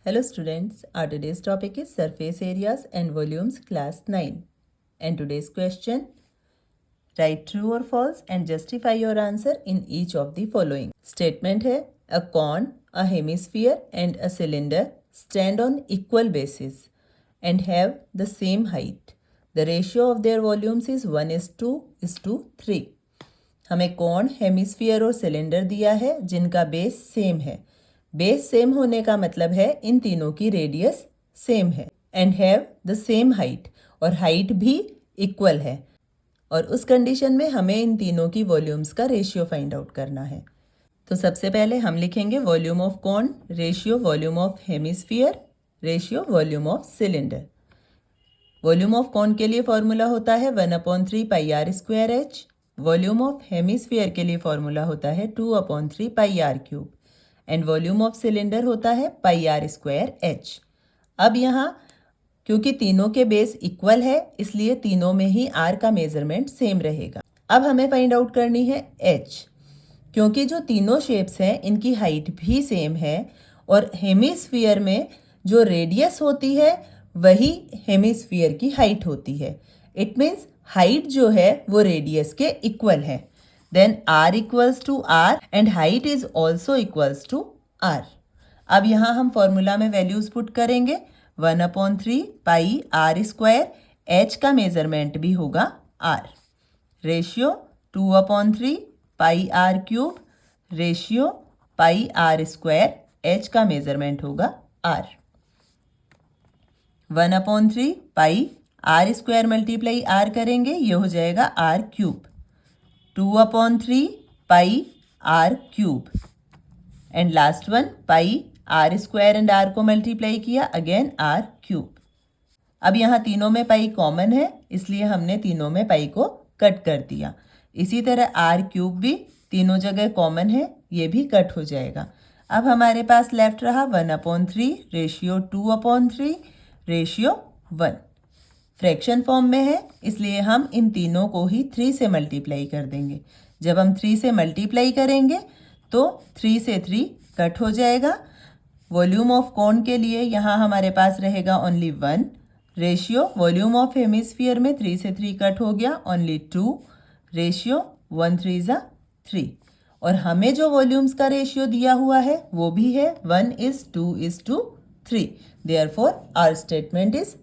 Hello students, our today's topic is surface areas and volumes class 9. And today's question, write true or false and justify your answer in each of the following. Statement है, a cone, a hemisphere and a cylinder stand on equal bases and have the same height. The ratio of their volumes is 1:3. हमें cone, hemisphere और cylinder दिया है जिनका base same है. Base same होने का मतलब है इन तीनों की रेडियस सेम है. And have the same height, और हाइट भी इक्वल है. और उस कंडीशन में हमें इन तीनों की वॉल्यूम्स का रेशियो फाइंड आउट करना है. तो सबसे पहले हम लिखेंगे volume of cone ratio volume of hemisphere ratio volume of cylinder. Volume of cone के लिए फॉर्मूला होता है 1/3 pi are square H. Volume of hemisphere के लिए फॉर्मूला होता है 2/3 pi are cube. And volume of cylinder होता है पाई आर स्क्वायर एच. अब यहाँ क्योंकि तीनों के बेस इक्वल है इसलिए तीनों में ही आर का मेजरमेंट सेम रहेगा. अब हमें फाइंड आउट करनी है एच. क्योंकि जो तीनों शेप्स हैं इनकी हाइट भी सेम है और हेमिस्फीयर में जो रेडियस होती है वही हेमिस्फीयर की हाइट होती है. इट मीन्स हाइट जो है वो रेडियस के इक्वल है. Then r equals to r and height is also equals to r. अब यहाँ हम फॉर्मूला में वैल्यूज पुट करेंगे. 1/3 पाई आर स्क्वायर, h का मेजरमेंट भी होगा r. Ratio 2/3 pi are cube ratio pi are square, h का मेजरमेंट होगा r. 1/3 pi are square multiply r करेंगे ये हो जाएगा r cube. 2/3 pi are cube and last one pi are square and r को multiply किया again r cube. अब यहाँ तीनों में पाई कॉमन है इसलिए हमने तीनों में पाई को कट कर दिया. इसी तरह आर क्यूब भी तीनों जगह कॉमन है, ये भी कट हो जाएगा. अब हमारे पास लेफ्ट रहा 1/3 रेशियो 2/3 रेशियो 1. फ्रैक्शन फॉर्म में है इसलिए हम इन तीनों को ही 3 से मल्टीप्लाई कर देंगे. जब हम 3 से मल्टीप्लाई करेंगे तो 3 से 3 कट हो जाएगा. वॉल्यूम ऑफ कॉन के लिए यहाँ हमारे पास रहेगा only 1. Ratio volume of hemisphere में 3 से 3 कट हो गया ओनली 2. रेशियो 1/3 = 3. और हमें जो वॉल्यूम्स का रेशियो दिया हुआ है वो भी है 1:2:3. Therefore our statement is